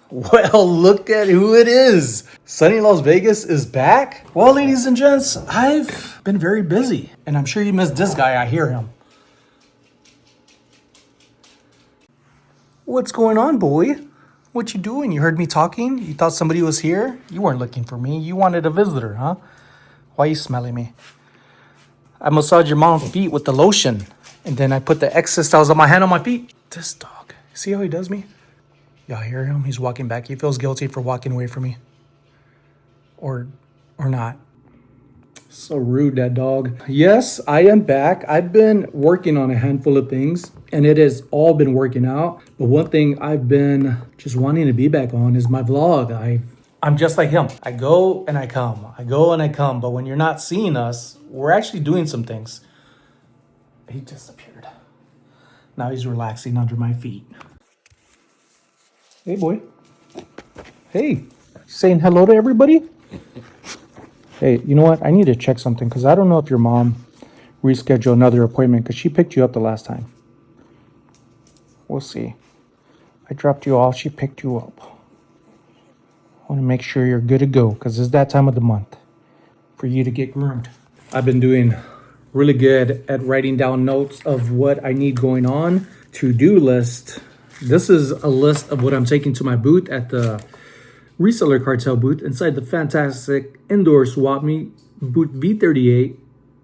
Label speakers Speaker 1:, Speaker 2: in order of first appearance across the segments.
Speaker 1: Well, look at who it is. SonnyLasVegas is back. Well, ladies and gents, I've been very busy, and I'm sure you missed this guy. I hear him. What's going on, boy? What you doing? You heard me talking? You thought somebody was here? You weren't looking for me. You wanted a visitor, huh? Why are you smelling me? I massage your mom's feet with the lotion, and then I put the excess that was on my hand on my feet. This dog. See how he does me? Y'all hear him? He's walking back. He feels guilty for walking away from me. Or not. So rude, that dog. Yes, I am back. I've been working on a handful of things, and it has all been working out. But one thing I've been just wanting to be back on is my vlog. I'm just like him. I go and I come. I go and I come. But when you're not seeing us, we're actually doing some things. He disappeared. Now he's relaxing under my feet. Hey, boy. Hey, saying hello to everybody? Hey, you know what? I need to check something because I don't know if your mom rescheduled another appointment because she picked you up the last time. We'll see. I dropped you off. She picked you up. I want to make sure you're good to go because it's that time of the month for you to get groomed. I've been doing really good at writing down notes of what I need going on. To-do list. This is a list of what I'm taking to my booth at the Reseller Cartel booth inside the fantastic indoor swap meet, booth V38,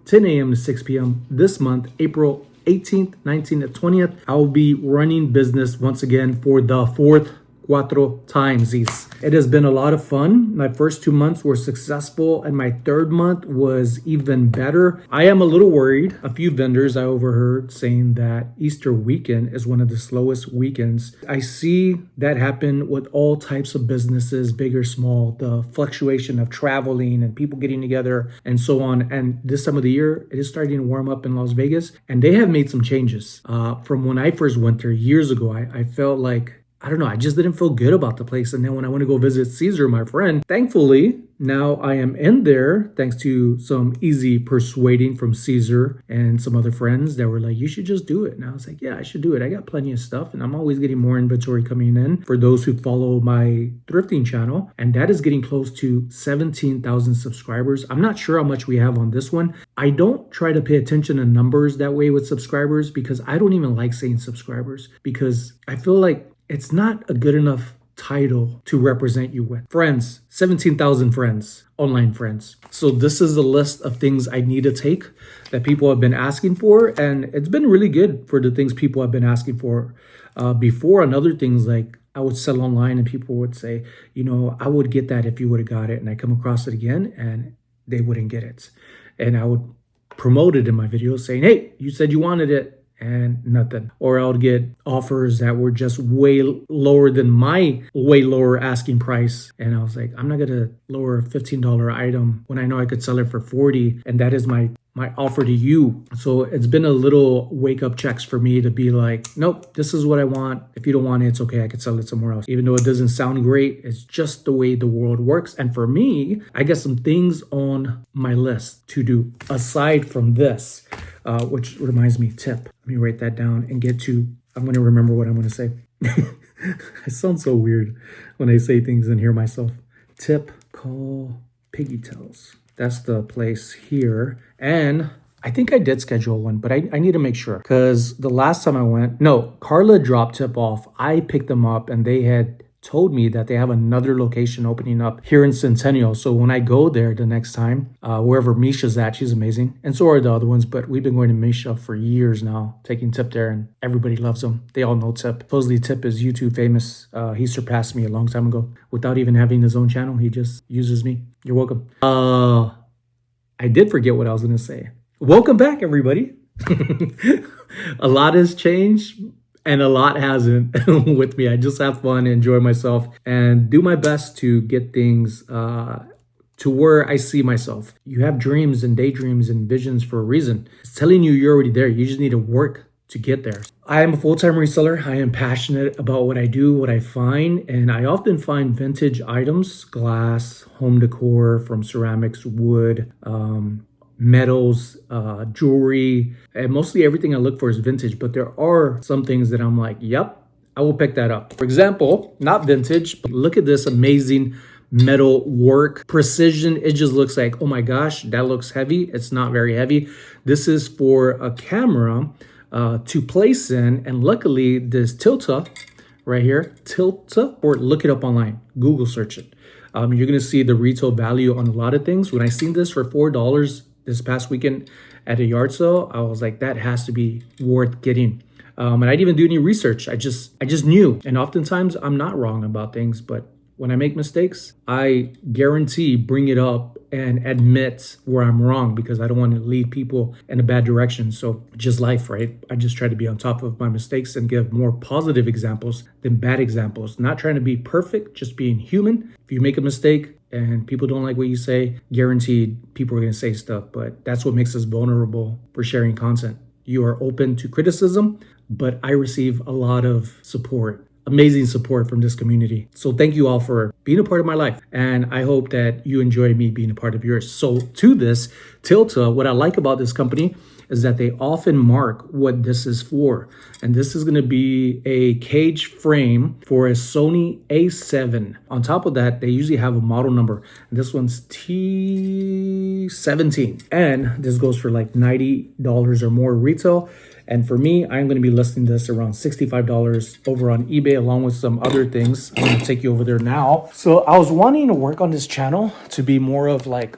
Speaker 1: 10 a.m. to 6 p.m. this month, April 18th, 19th, and 20th. I will be running business once again for the fourth cuatro timesies. It has been a lot of fun. My first 2 months were successful, and my third month was even better. I am a little worried. A few vendors I overheard saying that Easter weekend is one of the slowest weekends. I see that happen with all types of businesses, big or small, the fluctuation of traveling and people getting together and so on. And this time of the year, it is starting to warm up in Las Vegas, and they have made some changes. From when I first went there years ago, I felt like, I don't know, I just didn't feel good about the place. And then when I went to go visit Caesar, my friend, thankfully, now I am in there thanks to some easy persuading from Caesar and some other friends that were like, you should just do it. And I was like, yeah, I should do it. I got plenty of stuff and I'm always getting more inventory coming in for those who follow my thrifting channel. And that is getting close to 17,000 subscribers. I'm not sure how much we have on this one. I don't try to pay attention to numbers that way with subscribers because I don't even like saying subscribers because I feel like it's not a good enough title to represent you with. Friends, 17,000 friends, online friends. So this is a list of things I need to take that people have been asking for. And it's been really good for the things people have been asking for before. And other things like I would sell online and people would say, you know, I would get that if you would have got it. And I come across it again and they wouldn't get it. And I would promote it in my videos saying, hey, you said you wanted it. And nothing. Or I would get offers that were just way lower than my way lower asking price. And I was like, I'm not going to lower a $15 item when I know I could sell it for $40. And that is my offer to you. So it's been a little wake up checks for me to be like, nope, this is what I want. If you don't want it, it's okay. I could sell it somewhere else. Even though it doesn't sound great, it's just the way the world works. And for me, I got some things on my list to do aside from this. Which reminds me, tip. Let me write that down and I'm going to remember what I'm going to say. I sound so weird when I say things and hear myself. Tip, call Piggy Tells. That's the place here. And I think I did schedule one, but I need to make sure. Because the last time I went, no, Carla dropped tip off. I picked them up and they had told me that they have another location opening up here in Centennial. So when I go there the next time, wherever Misha's at, she's amazing. And so are the other ones, but we've been going to Misha for years now, taking Tip there, and everybody loves him. They all know Tip. Supposedly Tip is YouTube famous. He surpassed me a long time ago. Without even having his own channel, he just uses me. You're welcome. I did forget what I was going to say. Welcome back, everybody. A lot has changed. And a lot hasn't with me. I just have fun, enjoy myself, and do my best to get things to where I see myself. You have dreams and daydreams and visions for a reason. It's telling you you're already there. You just need to work to get there. I am a full-time reseller. I am passionate about what I do, what I find, and I often find vintage items, glass, home decor from ceramics, wood, metals, jewelry, and mostly everything I look for is vintage. But there are some things that I'm like, yep, I will pick that up. For example, not vintage, but look at this amazing metal work, precision. It just looks like, oh my gosh, that looks heavy. It's not very heavy. This is for a camera to place in, and luckily this Tilta right here, Tilta, or look it up online, Google search it. You're gonna see the retail value on a lot of things. When I seen this for $4 this past weekend at a yard sale, I was like, that has to be worth getting. And I didn't even do any research. I just knew. And oftentimes I'm not wrong about things, but when I make mistakes, I guarantee bring it up and admit where I'm wrong, because I don't want to lead people in a bad direction. So just life, right? I just try to be on top of my mistakes and give more positive examples than bad examples. Not trying to be perfect, just being human. If you make a mistake and people don't like what you say, guaranteed people are going to say stuff. But that's what makes us vulnerable for sharing content. You are open to criticism, but I receive a lot of support. Amazing support from this community. So thank you all for being a part of my life. And I hope that you enjoy me being a part of yours. So to this Tilta, what I like about this company is that they often mark what this is for. And this is going to be a cage frame for a Sony A7. On top of that, they usually have a model number. And this one's T17. And this goes for like $90 or more retail. And for me, I'm going to be listing this around $65 over on eBay, along with some other things. I'm going to take you over there now. So I was wanting to work on this channel to be more of like,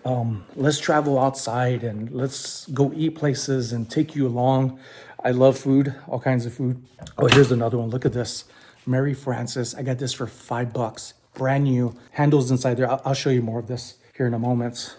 Speaker 1: let's travel outside and let's go eat places and take you along. I love food, all kinds of food. Oh, here's another one. Look at this. Mary Frances. I got this for $5. Brand new. Handles inside there. I'll show you more of this here in a moment.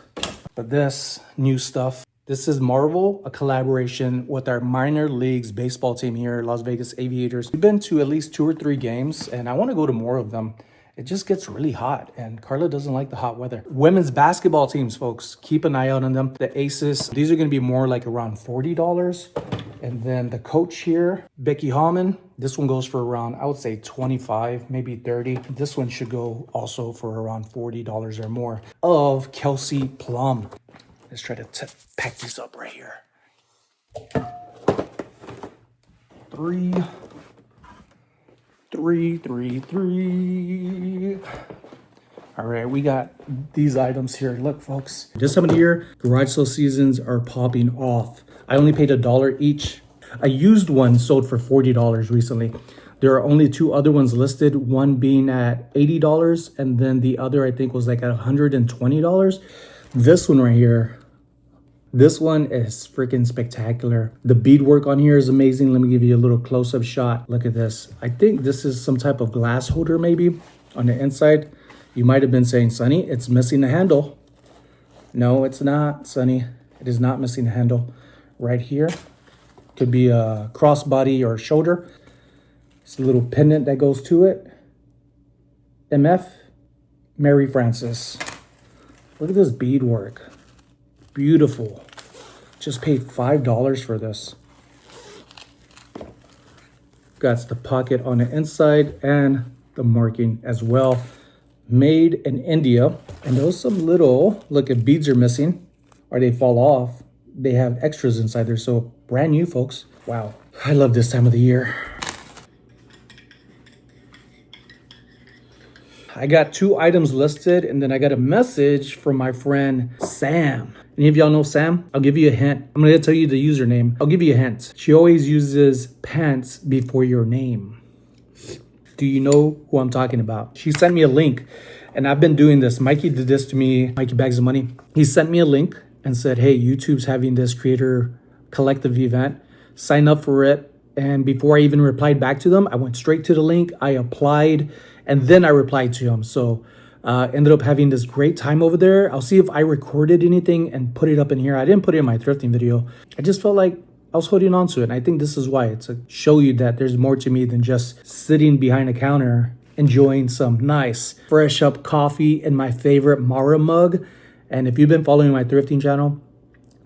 Speaker 1: But this new stuff. This is Marvel, a collaboration with our minor leagues baseball team here, Las Vegas Aviators. We've been to at least 2 or 3 games, and I want to go to more of them. It just gets really hot, and Carla doesn't like the hot weather. Women's basketball teams, folks, keep an eye out on them. The Aces, these are going to be more like around $40. And then the coach here, Becky Hallman, this one goes for around, I would say 25, maybe 30. This one should go also for around $40 or more. Of Kelsey Plum. Let's try to pack these up right here. 3, 3, 3, 3. All right, we got these items here. Look, folks, this time of the year, garage sale seasons are popping off. I only paid $1 each. A used one sold for $40 recently. There are only 2 other ones listed, one being at $80, and then the other I think was like at $120. This one right here, this one is freaking spectacular. The beadwork on here is amazing. Let me give you a little close-up shot. Look at this. I think this is some type of glass holder maybe on the inside. You might have been saying, Sonny, it's missing the handle. No, it's not, Sonny. It is not missing the handle. Right here. Could be a crossbody or shoulder. It's a little pendant that goes to it. MF, Mary Frances. Look at this beadwork. Beautiful. Just paid $5 for this. Got the pocket on the inside and the marking as well. Made in India. And those some little, look, if beads are missing or they fall off, they have extras inside there. So brand new, folks. Wow. I love this time of the year. I got 2 items listed, and then I got a message from my friend Sam. Any of y'all know Sam? I'll give you a hint. I'm going to tell you the username. I'll give you a hint. She always uses pants before your name. Do you know who I'm talking about? She sent me a link, and I've been doing this. Mikey did this to me. Mikey Bags of Money. He sent me a link and said, hey, YouTube's having this creator collective event. Sign up for it. And before I even replied back to them, I went straight to the link. I applied, and then I replied to him. So ended up having this great time over there. I'll see if I recorded anything and put it up in here. I didn't put it in my thrifting video. I just felt like I was holding on to it. And I think this is why. It's to show you that there's more to me than just sitting behind a counter enjoying some nice fresh up coffee in my favorite Mara mug. And if you've been following my thrifting channel,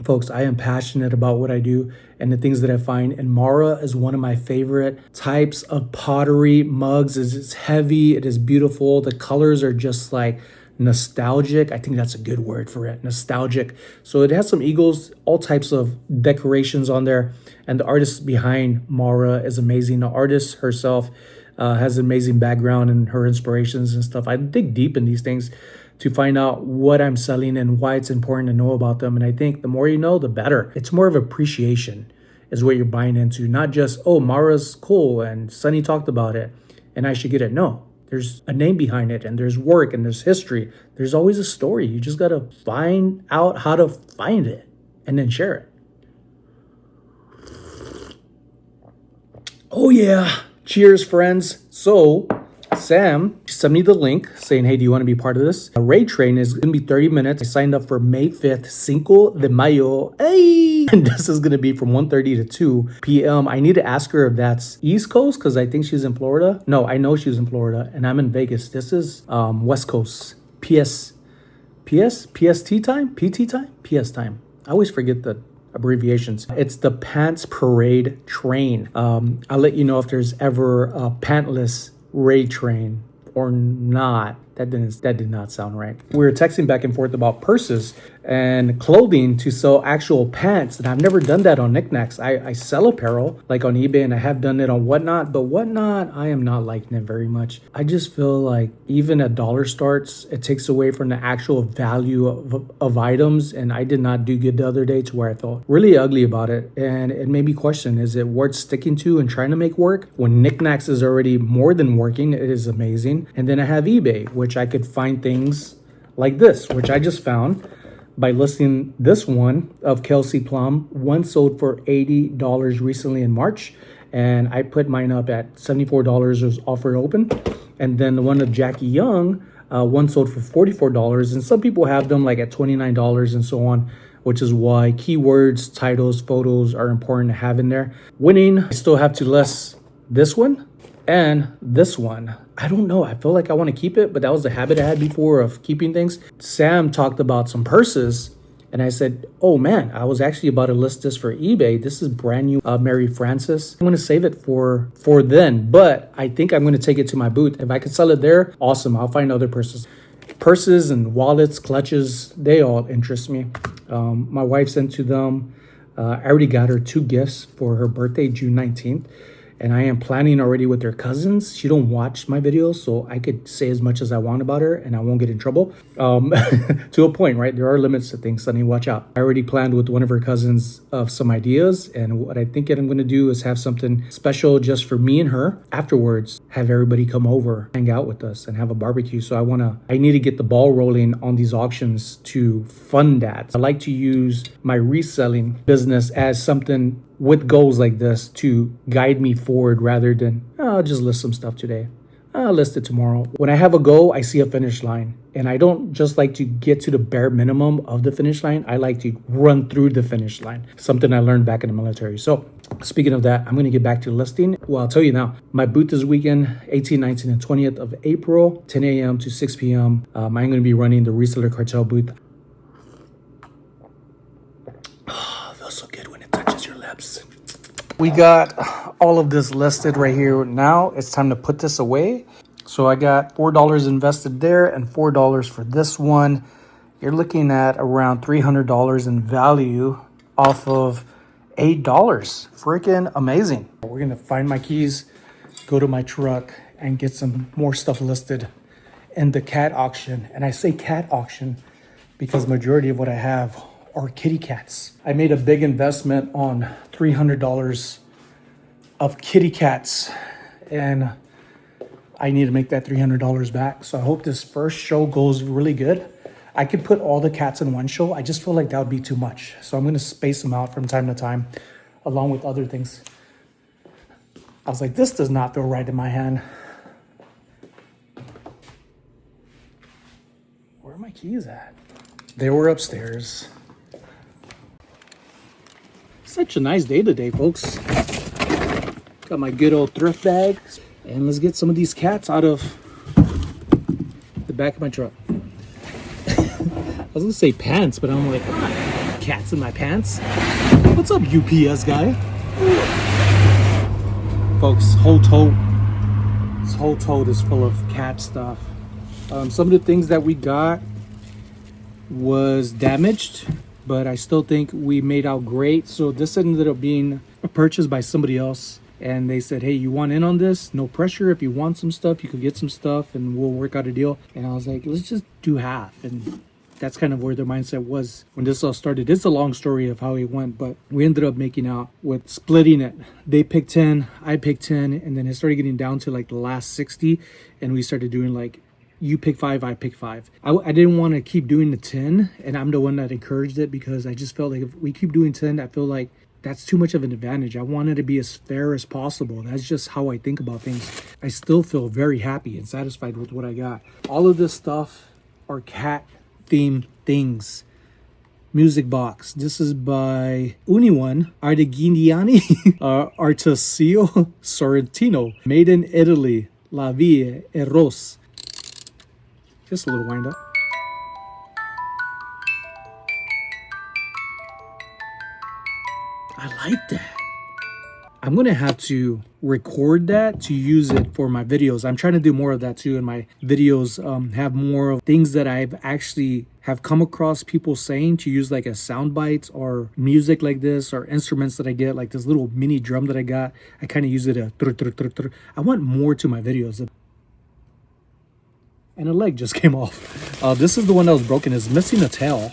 Speaker 1: folks, I am passionate about what I do and the things that I find. And Mara is one of my favorite types of pottery mugs. It's heavy. It is beautiful. The colors are just like nostalgic. I think that's a good word for it. Nostalgic. So it has some eagles, all types of decorations on there. And the artist behind Mara is amazing. The artist herself has an amazing background and her inspirations and stuff. I dig deep in these things to find out what I'm selling and why it's important to know about them. And I think the more you know, the better. It's more of appreciation is what you're buying into, not just, oh, Mara's cool and Sonny talked about it and I should get it. No, there's a name behind it and there's work and there's history. There's always a story. You just got to find out how to find it and then share it. Oh yeah, cheers friends. So Sam sent me the link saying, hey, do you want to be part of this? A raid train is going to be 30 minutes. I signed up for May 5th, Cinco de Mayo. Hey! And this is going to be from 1:30 to 2 p.m. I need to ask her if that's East Coast because I think she's in Florida. No, I know she's in Florida and I'm in Vegas. This is West Coast. PST time? PT time? PS time. I always forget the abbreviations. It's the Pants Parade Train. I'll let you know if there's ever a pantless raid train or not. That did not sound right. We were texting back and forth about purses and clothing to sell actual pants, and I've never done that on Knickknacks. I sell apparel like on eBay, and I have done it on Whatnot, but Whatnot, I am not liking it very much. I just feel like even at dollar starts, it takes away from the actual value of items, and I did not do good the other day to where I felt really ugly about it, and it made me question, is it worth sticking to and trying to make work when Knickknacks is already more than working? It is amazing. And then I have eBay, which I could find things like this, which I just found by listing this one of Kelsey Plum. One sold for $80 recently in March, and I put mine up at $74 was offer open. And then the one of Jackie Young, one sold for $44, and some people have them like at $29 and so on, which is why keywords, titles, photos are important to have in there. Winning, I still have to list this one and this one. I don't know. I feel like I want to keep it, but that was the habit I had before of keeping things. Sam talked about some purses, and I said, oh man, I was actually about to list this for eBay. This is brand new Mary Frances. I'm going to save it for then, but I think I'm going to take it to my booth. If I could sell it there, awesome. I'll find other purses. Purses and wallets, clutches, they all interest me. My wife sent to them. I already got her 2 gifts for her birthday, June 19th. And I am planning already with their cousins. She don't watch my videos, so I could say as much as I want about her and I won't get in trouble. To a point, right? There are limits to things, Sonny, watch out. I already planned with one of her cousins of some ideas, and what I think I'm gonna do is have something special just for me and her. Afterwards, have everybody come over, hang out with us and have a barbecue. So I need to get the ball rolling on these auctions to fund that. I like to use my reselling business as something with goals like this to guide me forward rather than, I'll just list some stuff today. I'll list it tomorrow. When I have a goal, I see a finish line. And I don't just like to get to the bare minimum of the finish line. I like to run through the finish line. Something I learned back in the military. So speaking of that, I'm going to get back to listing. Well, I'll tell you now, my booth this weekend, 18th, 19th, and 20th of April, 10 a.m. to 6 p.m. I'm going to be running the Reseller Cartel booth. Oh, feels so good when it touches your lips. We got all of this listed right here. Now it's time to put this away. So I got $4 invested there and $4 for this one. You're looking at around $300 in value off of $8. Freaking amazing. We're going to find my keys, go to my truck, and get some more stuff listed in the cat auction. And I say cat auction because majority of what I have are kitty cats. I made a big investment on $300 of kitty cats, and I need to make that $300 back. So I hope this first show goes really good. I could put all the cats in one show. I just feel like that would be too much. So I'm going to space them out from time to time, along with other things. I was like, this does not feel right in my hand. Where are my keys at? They were upstairs. Such a nice day today, folks. Got my good old thrift bag. And let's get some of these cats out of the back of my truck. I was gonna say pants, but I'm like, cats in my pants? What's up, UPS guy? Folks, whole tote. This whole tote is full of cat stuff. Some of the things that we got was damaged, but I still think we made out great. So this ended up being a purchase by somebody else. and they said, hey, you want in on this? No pressure. If you want some stuff, you could get some stuff and we'll work out a deal. And I was like, let's just do half. And that's kind of where their mindset was when this all started. It's a long story of how it went, but we ended up making out with splitting it. They picked 10, I picked 10, and then it started getting down to like the last 60, and we started doing like, you pick 5, I pick 5. I didn't want to keep doing the 10, and I'm the one that encouraged it because I just felt like if we keep doing 10, I feel like that's too much of an advantage. I wanted to be as fair as possible. That's just how I think about things. I still feel very happy and satisfied with what I got. All of this stuff are cat themed things. Music box. This is by Unione Artigiani Artesio Sorrentino. Made in Italy. La Vie e Rose. Just a little wind up. I like that. I'm gonna have to record that to use it for my videos. I'm trying to do more of that too in my videos. Have more of things that I've actually have come across people saying to use like as sound bites or music like this or instruments that I get, like this little mini drum that I got. I kind of use it. I want more to my videos. And a leg just came off. This is the one that was broken. It's missing a tail.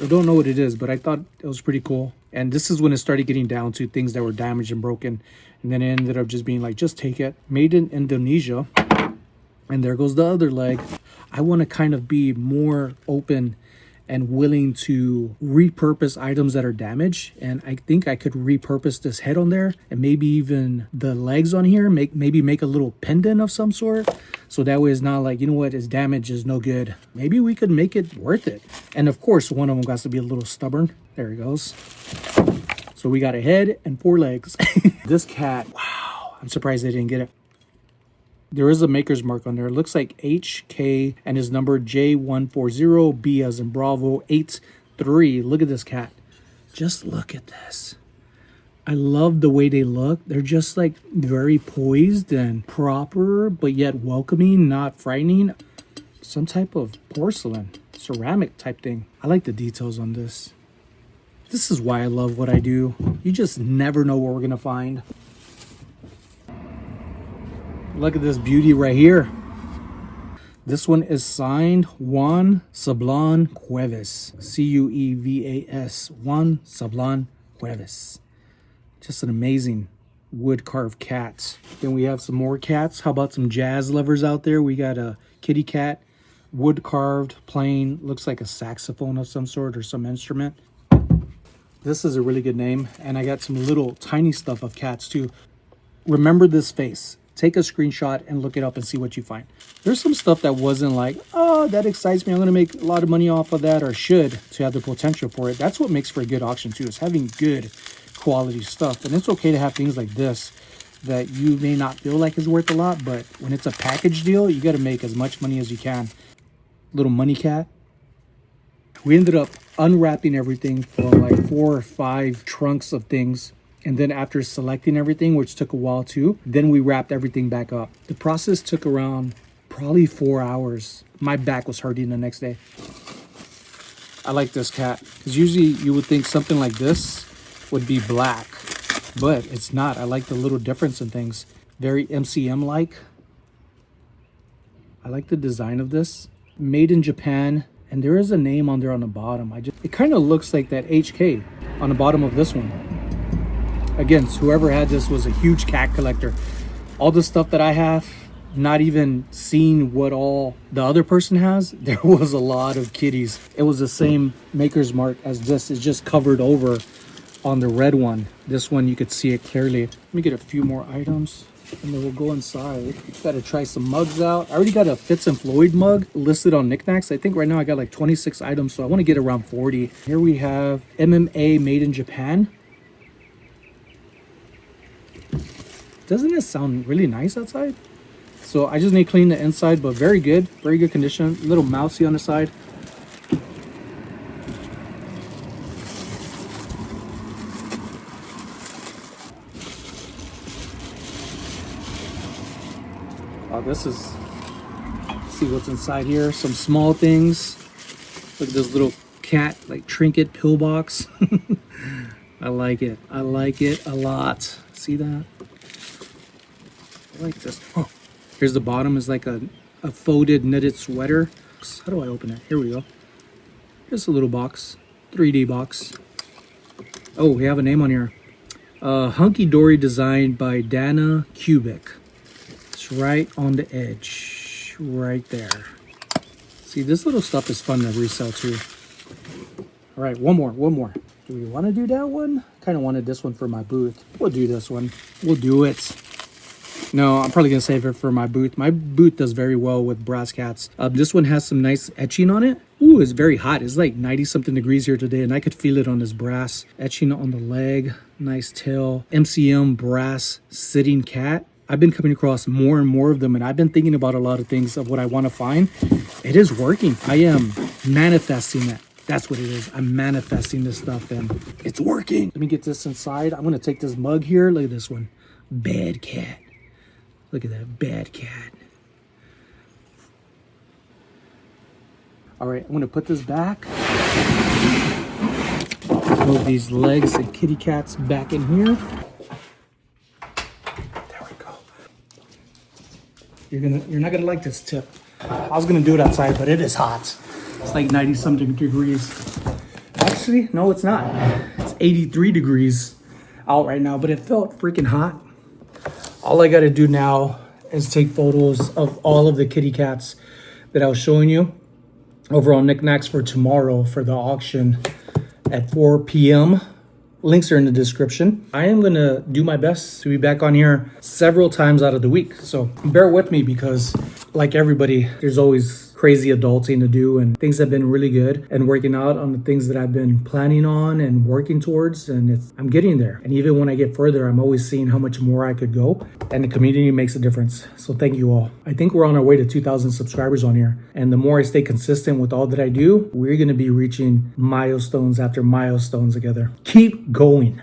Speaker 1: I don't know what it is, but I thought it was pretty cool. And this is when it started getting down to things that were damaged and broken. And then it ended up just being like, just take it. Made in Indonesia. And there goes the other leg. I want to kind of be more open and willing to repurpose items that are damaged. And I think I could repurpose this head on there and maybe even the legs on here, maybe make a little pendant of some sort. So that way it's not like, you know what, it's damaged, is no good. Maybe we could make it worth it. And of course, one of them got to be a little stubborn. There he goes. So we got a head and 4 legs. This cat, wow, I'm surprised they didn't get it. There is a maker's mark on there. It looks like HK and his number J140B as in Bravo 83. Look at this cat. Just look at this. I love the way they look. They're just like very poised and proper, but yet welcoming, not frightening. Some type of porcelain, ceramic type thing. I like the details on this. This is why I love what I do. You just never know what we're gonna find. Look at this beauty right here. This one is signed Juan Sablan Cuevas. Cuevas. Juan Sablan Cuevas. Just an amazing wood carved cat. Then we have some more cats. How about some jazz lovers out there? We got a kitty cat, wood carved, playing, looks like a saxophone of some sort or some instrument. This is a really good name. And I got some little tiny stuff of cats too. Remember this face. Take a screenshot and look it up and see what you find. There's some stuff that wasn't like, oh, that excites me, I'm gonna make a lot of money off of that, or should, to have the potential for it. That's what makes for a good auction too, is having good quality stuff. And it's okay to have things like this that you may not feel like is worth a lot, but when it's a package deal, you gotta make as much money as you can. Little money cat. We ended up unwrapping everything from like 4 or 5 trunks of things. And then after selecting everything, which took a while too, then we wrapped everything back up. The process took around probably 4 hours. My back was hurting the next day. I like this cat because usually you would think something like this would be black, but it's not. I like the little difference in things. Very MCM-like. I like the design of this. Made in Japan, and there is a name on there on the bottom. It kind of looks like that HK on the bottom of this one. Again, whoever had this was a huge cat collector. All the stuff that I have, not even seeing what all the other person has, there was a lot of kitties. It was the same maker's mark as this. It's just covered over on the red one. This one, you could see it clearly. Let me get a few more items and then we'll go inside. Got to try some mugs out. I already got a Fitz and Floyd mug listed on Knickknacks. I think right now I got like 26 items, so I want to get around 40. Here we have MMA Made in Japan. Doesn't it sound really nice outside? So I just need to clean the inside, but very good condition. A little mousy on the side. Oh, this is, see what's inside here. Some small things. Look at this little cat, like trinket pill box. I like it. I like it a lot. See that? I like this. Oh, here's the bottom is like a folded knitted sweater. How do I open it? Here we go. Here's a little box, 3D box. Oh, we have a name on here. Hunky Dory designed by Dana Kubik. It's right on the edge, right there. See, this little stuff is fun to resell too. All right, one more. Do we want to do that one? Kind of wanted this one for my booth. We'll do this one. We'll do it. No, I'm probably gonna save it for my booth. My booth does very well with brass cats. This one has some nice etching on it. Ooh, it's very hot. It's like 90 something degrees here today, and I could feel it on this brass. Etching on the leg, nice tail. MCM brass sitting cat. I've been coming across more and more of them, and I've been thinking about a lot of things of what I want to find. It is working. I am manifesting that. That's what it is. I'm manifesting this stuff, and it's working. Let me get this inside. I'm gonna take this mug here. Look at this one. Bad cat. Look at that bad cat. All right, I'm gonna put this back. Move these legs and kitty cats back in here. There we go. You're not gonna like this tip. I was gonna do it outside, but it is hot. It's like 90 something degrees. Actually, no, it's not. It's 83 degrees out right now, but it felt freaking hot. All I gotta do now is take photos of all of the kitty cats that I was showing you over on Knickknacks for tomorrow for the auction at 4 p.m. Links are in the description. I am gonna do my best to be back on here several times out of the week. So bear with me because like everybody, there's always crazy adulting to do, and things have been really good and working out on the things that I've been planning on and working towards, and I'm getting there. And even when I get further, I'm always seeing how much more I could go, and the community makes a difference. So thank you all. I think we're on our way to 2,000 subscribers on here, and the more I stay consistent with all that I do, we're going to be reaching milestones after milestones together. Keep going.